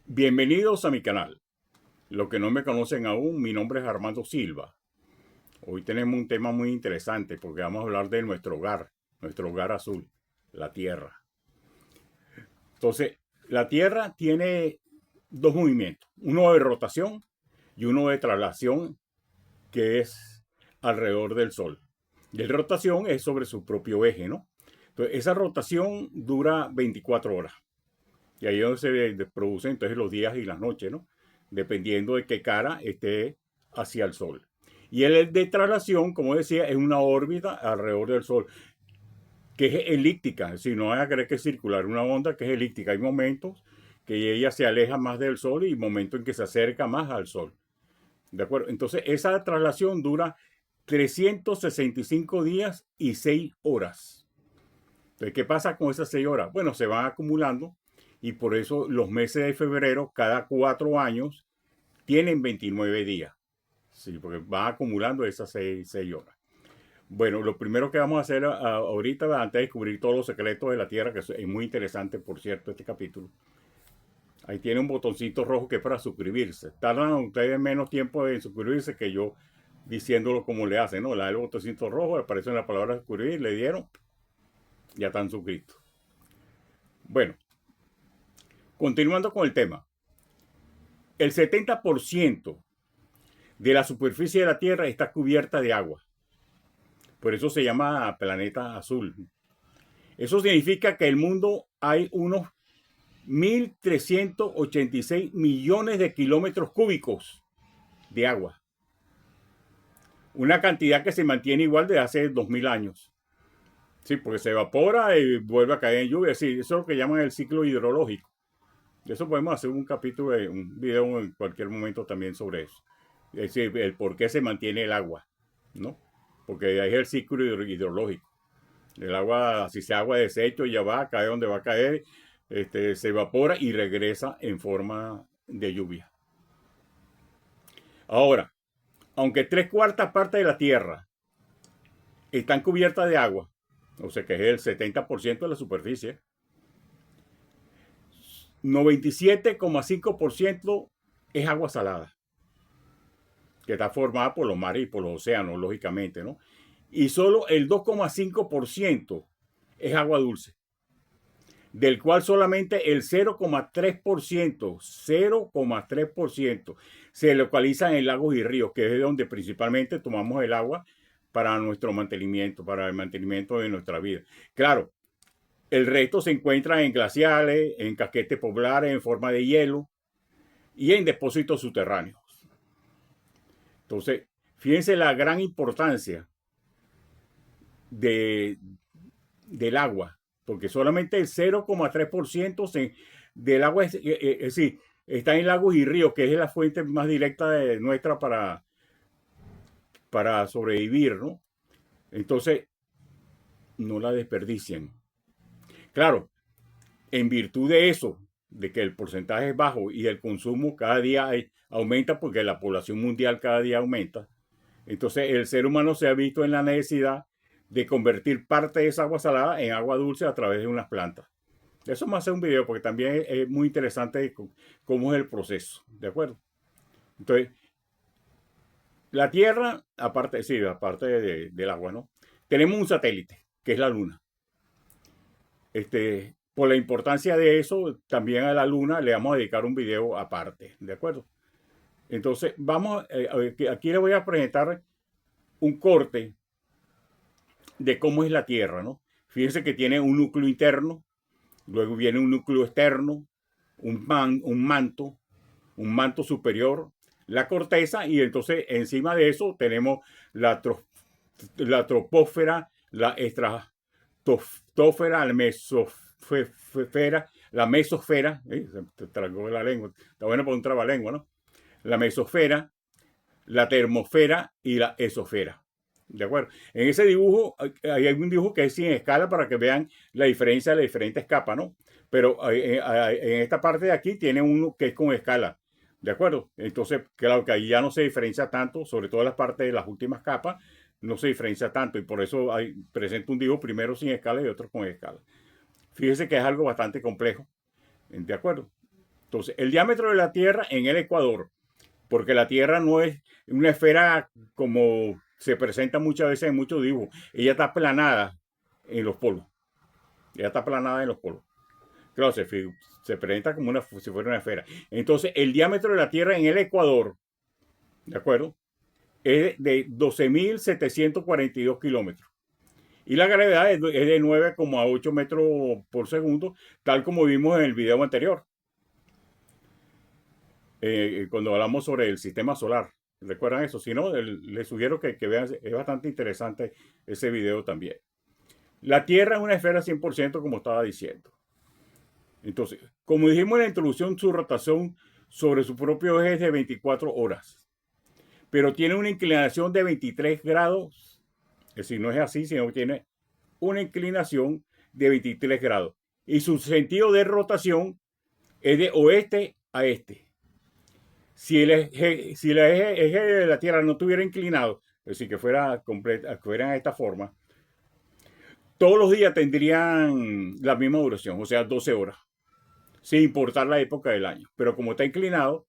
Bienvenidos a mi canal. Los que no me conocen aún, mi nombre es Armando Silva. Hoy tenemos un tema muy interesante porque vamos a hablar de nuestro hogar azul, la Tierra. Entonces, la Tierra tiene dos movimientos, uno de rotación y uno de traslación, que es alrededor del Sol. Y la rotación es sobre su propio eje, ¿no? Entonces, esa rotación dura 24 horas. Y ahí es donde se producen entonces los días y las noches, ¿no? Dependiendo de qué cara esté hacia el Sol. Y el de traslación, como decía, es una órbita alrededor del Sol, que es elíptica. Si no van a creer que es circular, una onda que es elíptica. Hay momentos que ella se aleja más del Sol y momentos en que se acerca más al Sol. ¿De acuerdo? Entonces, esa traslación dura 365 días y 6 horas. Entonces, ¿qué pasa con esas 6 horas? Bueno, se van acumulando y por eso los meses de febrero, cada 4 años, tienen 29 días. Sí, porque van acumulando esas 6 horas. Bueno, lo primero que vamos a hacer ahorita, antes de descubrir todos los secretos de la Tierra, que es muy interesante, por cierto, este capítulo. Ahí tiene un botoncito rojo que es para suscribirse. Tardan ustedes menos tiempo en suscribirse que yo diciéndolo como le hacen, ¿no? Le da el botoncito rojo, aparece en la palabra suscribir, le dieron, ya están suscritos. Bueno, continuando con el tema. El 70% de la superficie de la Tierra está cubierta de agua. Por eso se llama planeta azul. Eso significa que en el mundo hay unos 1.386 millones de kilómetros cúbicos de agua. Una cantidad que se mantiene igual de hace 2000 años. Sí, porque se evapora y vuelve a caer en lluvia. Sí, eso es lo que llaman el ciclo hidrológico. De eso podemos hacer un capítulo, un video en cualquier momento también sobre eso. Es decir, el por qué se mantiene el agua, ¿no? Porque ahí es el ciclo hidrológico. El agua, si sea agua de desecho, ya va a caer donde va a caer, se evapora y regresa en forma de lluvia. Ahora, aunque 3/4 partes de la Tierra están cubiertas de agua, o sea que es el 70% de la superficie, 97,5% es agua salada, que está formada por los mares y por los océanos, lógicamente, ¿no? Y solo el 2,5% es agua dulce, del cual solamente el 0,3% se localiza en lagos y ríos, que es de donde principalmente tomamos el agua para nuestro mantenimiento, para el mantenimiento de nuestra vida. Claro, el resto se encuentra en glaciares, en casquetes polares en forma de hielo y en depósitos subterráneos. Entonces, fíjense la gran importancia de, del agua, porque solamente el 0,3% del agua es decir, está en lagos y ríos, que es la fuente más directa de nuestra para sobrevivir, ¿no? Entonces, no la desperdicien. Claro, en virtud de eso, de que el porcentaje es bajo y el consumo cada día aumenta porque la población mundial cada día aumenta, entonces el ser humano se ha visto en la necesidad de convertir parte de esa agua salada en agua dulce a través de unas plantas. Eso me hace un video porque también es muy interesante cómo es el proceso, ¿de acuerdo? Entonces, la Tierra, aparte, sí, aparte del agua, ¿no? Tenemos un satélite, que es la Luna. Por la importancia de eso, también a la Luna le vamos a dedicar un video aparte, ¿de acuerdo? Entonces, vamos, aquí le voy a presentar un corte de cómo es la Tierra, ¿no? Fíjense que tiene un núcleo interno, luego viene un núcleo externo, un manto superior, la corteza, y entonces encima de eso tenemos la troposfera, la estratosfera, la mesosfera, se tragó la lengua, está bueno para un trabalengua, ¿no? La mesosfera, la termosfera y la esofera. ¿De acuerdo? En ese dibujo, hay un dibujo que es sin escala para que vean la diferencia de las diferentes capas, ¿no? Pero en esta parte de aquí tiene uno que es con escala. ¿De acuerdo? Entonces, claro que ahí ya no se diferencia tanto, sobre todo las partes de las últimas capas, no se diferencia tanto. Y por eso presento un dibujo primero sin escala y otro con escala. Fíjese que es algo bastante complejo. ¿De acuerdo? Entonces, el diámetro de la Tierra en el Ecuador, porque la Tierra no es una esfera como se presenta muchas veces en muchos dibujos. Ella está aplanada en los polos. Ella está aplanada en los polos. Claro, se presenta como si fuera una esfera. Entonces, el diámetro de la Tierra en el Ecuador, ¿de acuerdo? Es de 12.742 kilómetros. Y la gravedad es de 9,8 metros por segundo, tal como vimos en el video anterior, cuando hablamos sobre el sistema solar. ¿Recuerdan eso? Si no, les sugiero que vean, es bastante interesante ese video también. La Tierra es una esfera 100%, como estaba diciendo. Entonces, como dijimos en la introducción, su rotación sobre su propio eje es de 24 horas. Pero tiene una inclinación de 23 grados. Es decir, no es así, sino que tiene una inclinación de 23 grados. Y su sentido de rotación es de oeste a este. Si el eje de la Tierra no estuviera inclinado, es decir, que fuera de esta forma, todos los días tendrían la misma duración, o sea, 12 horas, sin importar la época del año. Pero como está inclinado,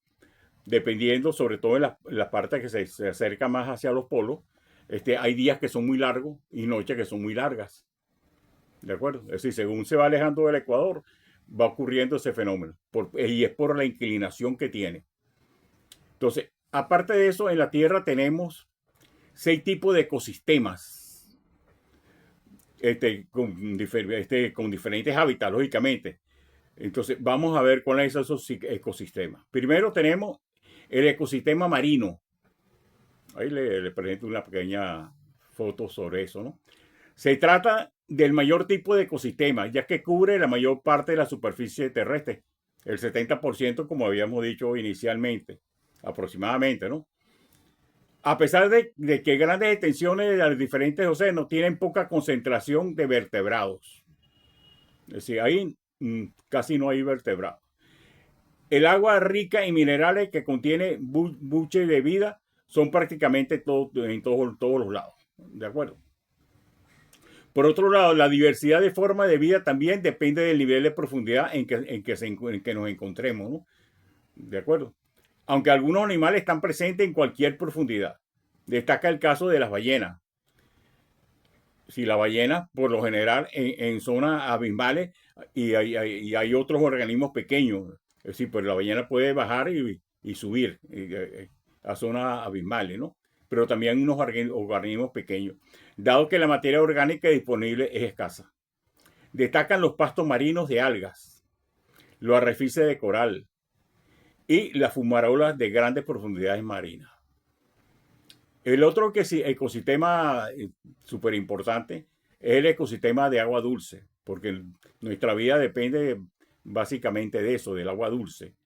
dependiendo sobre todo en las partes que se acerca más hacia los polos, hay días que son muy largos y noches que son muy largas. ¿De acuerdo? Es decir, según se va alejando del Ecuador, va ocurriendo ese fenómeno. Y es por la inclinación que tiene. Entonces, aparte de eso, en la Tierra tenemos 6 tipos de ecosistemas. Con diferentes hábitats, lógicamente. Entonces, vamos a ver cuáles son esos ecosistemas. Primero tenemos el ecosistema marino. Ahí le presento una pequeña foto sobre eso, ¿no? Se trata del mayor tipo de ecosistema, ya que cubre la mayor parte de la superficie terrestre, el 70%, como habíamos dicho inicialmente, aproximadamente, ¿no? A pesar de que grandes extensiones de los diferentes océanos tienen poca concentración de vertebrados. Es decir, ahí casi no hay vertebrados. El agua rica en minerales que contiene buche de vida son prácticamente en todos los lados. ¿De acuerdo? Por otro lado, la diversidad de formas de vida también depende del nivel de profundidad en que nos encontremos, ¿no? ¿De acuerdo? Aunque algunos animales están presentes en cualquier profundidad. Destaca el caso de las ballenas. Si la ballena, por lo general, en zonas abismales y hay otros organismos pequeños. Es decir, pues la ballena puede bajar y subir a zonas abismales, ¿no? Pero también unos organismos pequeños, dado que la materia orgánica disponible es escasa. Destacan los pastos marinos de algas, los arrecifes de coral y las fumarolas de grandes profundidades marinas. El otro ecosistema súper importante es el ecosistema de agua dulce, porque nuestra vida depende básicamente de eso, del agua dulce.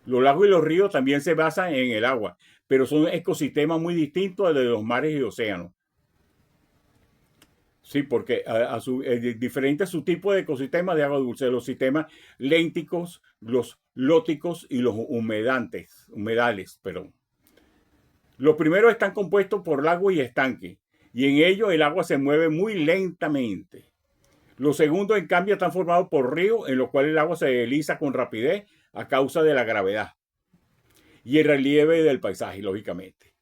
Los lagos y los ríos también se basan en el agua, pero son ecosistemas muy distintos a los de los mares y océanos. Sí, porque diferentes subtipos de ecosistemas de agua dulce, los sistemas lénticos, los lóticos y los humedales, perdón. Los primeros están compuestos por lagos y estanques, y en ellos el agua se mueve muy lentamente. Los segundos, en cambio, están formados por ríos en los cuales el agua se desliza con rapidez a causa de la gravedad y el relieve del paisaje, lógicamente.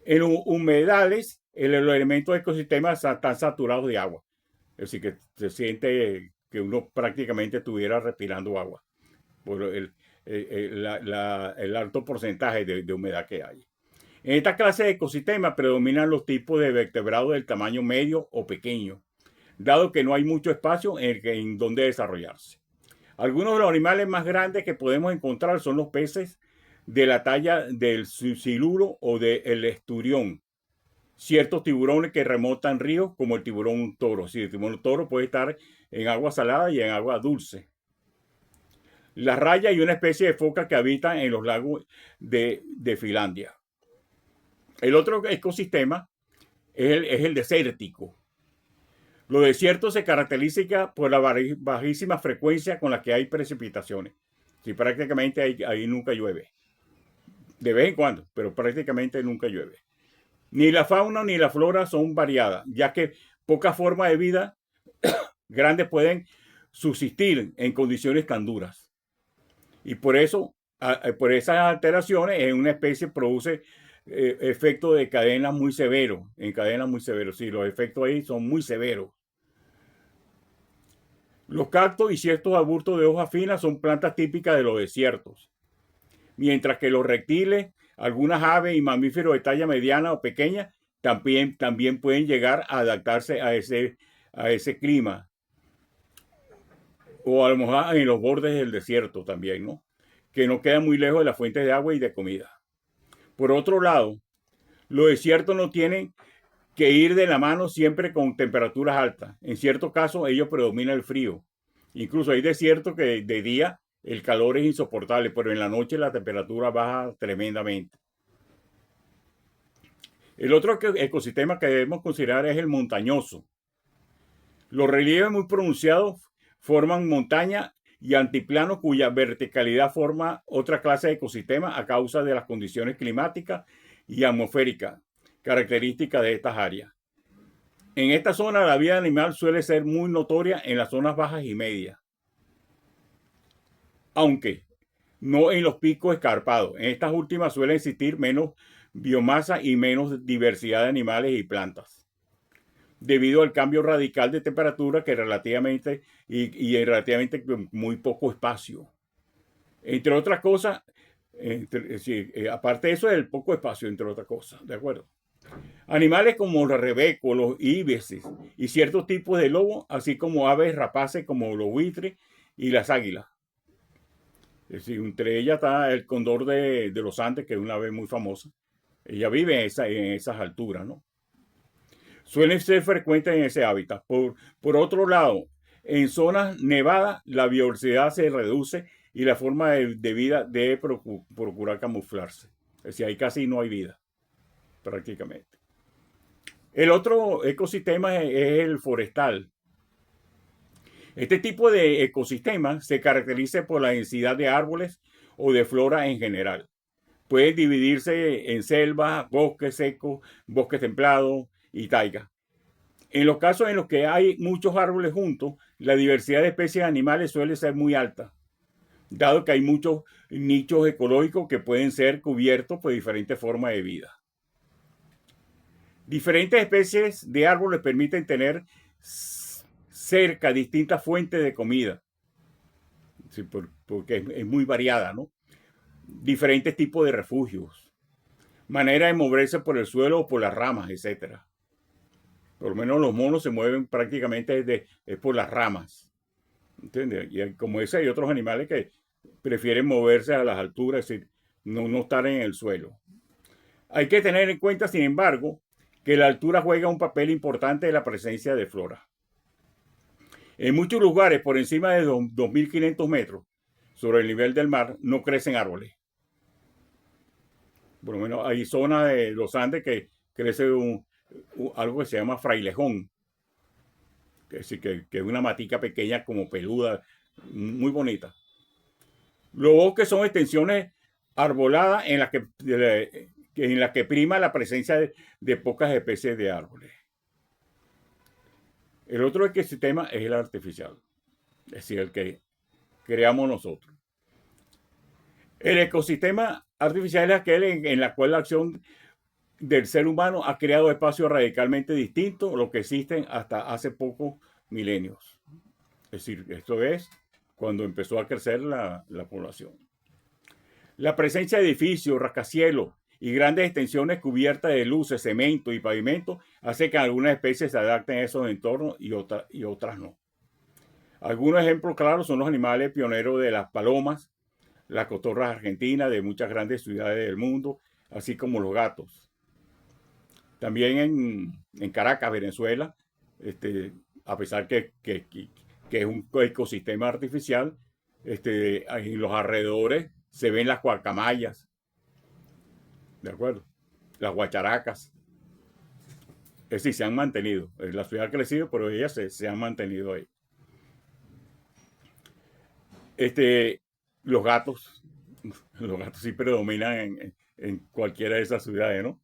En los humedales, los elementos del ecosistema están saturados de agua. Es decir, que se siente que uno prácticamente estuviera respirando agua por el alto porcentaje de humedad que hay. En esta clase de ecosistemas predominan los tipos de vertebrados del tamaño medio o pequeño, dado que no hay mucho espacio en donde desarrollarse. Algunos de los animales más grandes que podemos encontrar son los peces de la talla del siluro o del esturión. Ciertos tiburones que remontan ríos, como el tiburón toro. Sí, el tiburón toro puede estar en agua salada y en agua dulce. La raya y una especie de foca que habitan en los lagos de Finlandia. El otro ecosistema es el desértico. Los desiertos se caracterizan por la bajísima frecuencia con la que hay precipitaciones. Sí, prácticamente ahí nunca llueve. De vez en cuando, pero prácticamente nunca llueve. Ni la fauna ni la flora son variadas, ya que pocas formas de vida grandes pueden subsistir en condiciones tan duras. Y por esas alteraciones, en una especie produce efectos de cadena muy severos, en cadenas muy severos. Sí, los efectos ahí son muy severos. Los cactos y ciertos arbustos de hojas finas son plantas típicas de los desiertos, mientras que los reptiles, algunas aves y mamíferos de talla mediana o pequeña también pueden llegar a adaptarse a ese clima, o a lo mejor en los bordes del desierto también, ¿no? Que no quedan muy lejos de las fuentes de agua y de comida. Por otro lado, los desiertos no tienen que ir de la mano siempre con temperaturas altas. En ciertos casos ellos predomina el frío. Incluso hay desiertos que de día el calor es insoportable, pero en la noche la temperatura baja tremendamente. El otro ecosistema que debemos considerar es el montañoso. Los relieves muy pronunciados forman montaña y antiplano cuya verticalidad forma otra clase de ecosistema a causa de las condiciones climáticas y atmosféricas características de estas áreas. En esta zona la vida animal suele ser muy notoria en las zonas bajas y medias, aunque no en los picos escarpados. En estas últimas suele existir menos biomasa y menos diversidad de animales y plantas, debido al cambio radical de temperatura que relativamente y relativamente muy poco espacio. Entre otras cosas, aparte de eso, es el poco espacio, entre otras cosas, ¿de acuerdo? Animales como los rebecos, los íbeces y ciertos tipos de lobos, así como aves rapaces como los buitres y las águilas. Es decir, entre ellas está el cóndor de los Andes, que es una ave muy famosa. Ella vive en esas alturas, ¿no? Suelen ser frecuentes en ese hábitat. Por otro lado, en zonas nevadas la biodiversidad se reduce y la forma de vida debe procurar camuflarse. Es decir, ahí casi no hay vida, prácticamente. El otro ecosistema es el forestal. Este tipo de ecosistema se caracteriza por la densidad de árboles o de flora en general. Puede dividirse en selvas, bosques secos, bosques templados y taigas. En los casos en los que hay muchos árboles juntos, la diversidad de especies animales suele ser muy alta, dado que hay muchos nichos ecológicos que pueden ser cubiertos por diferentes formas de vida. Diferentes especies de árboles permiten tener cerca distintas fuentes de comida, sí, porque es muy variada, ¿no? Diferentes tipos de refugios, manera de moverse por el suelo o por las ramas, etcétera. Por lo menos los monos se mueven prácticamente por las ramas. ¿Entiendes? Y como ese hay otros animales que prefieren moverse a las alturas, es decir, no estar en el suelo. Hay que tener en cuenta, sin embargo, que la altura juega un papel importante en la presencia de flora. En muchos lugares, por encima de 2.500 metros sobre el nivel del mar, no crecen árboles. Por lo menos hay zonas de los Andes que crece algo que se llama frailejón, que es una matica pequeña como peluda, muy bonita. Los bosques son extensiones arboladas en las que prima la presencia de pocas especies de árboles. El otro ecosistema es el artificial, es decir, el que creamos nosotros. El ecosistema artificial es aquel en la cual la acción del ser humano ha creado espacios radicalmente distintos a los que existen hasta hace pocos milenios. Es decir, esto es cuando empezó a crecer la población. La presencia de edificios, rascacielos y grandes extensiones cubiertas de luces, cemento y pavimento hace que algunas especies se adapten a esos entornos y otras no. Algunos ejemplos claros son los animales pioneros de las palomas, las cotorras argentinas de muchas grandes ciudades del mundo, así como los gatos. También en Caracas, Venezuela, a pesar que es un ecosistema artificial, en los alrededores se ven las guacamayas, ¿de acuerdo? Las guacharacas. Es decir, se han mantenido. La ciudad ha crecido, pero ellas se han mantenido ahí. Los gatos sí predominan en cualquiera de esas ciudades, ¿no?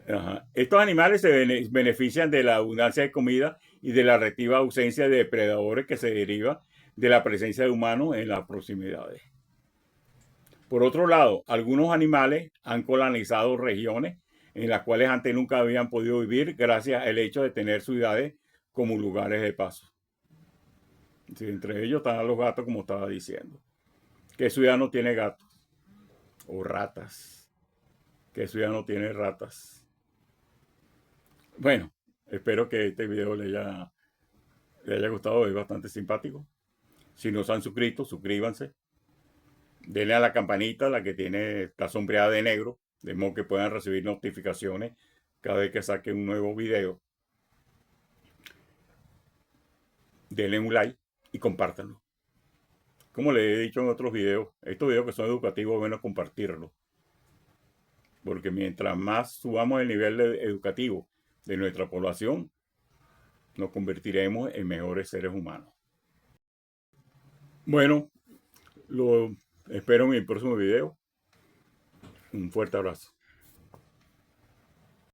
Ajá. Estos animales se benefician de la abundancia de comida y de la relativa ausencia de depredadores que se deriva de la presencia de humanos en las proximidades. Por otro lado, algunos animales han colonizado regiones en las cuales antes nunca habían podido vivir gracias al hecho de tener ciudades como lugares de paso. Sí, entre ellos están los gatos, como estaba diciendo. ¿Qué ciudad no tiene gatos? O ratas. ¿Qué ciudad no tiene ratas? Bueno, espero que este video le haya gustado, es bastante simpático. Si no se han suscrito, suscríbanse. Denle a la campanita, la que está sombreada de negro, de modo que puedan recibir notificaciones cada vez que saque un nuevo video. Denle un like y compártanlo. Como les he dicho en otros videos, estos videos que son educativos es bueno compartirlos. Porque mientras más subamos el nivel educativo de nuestra población, nos convertiremos en mejores seres humanos. Bueno, lo espero en mi próximo video. Un fuerte abrazo.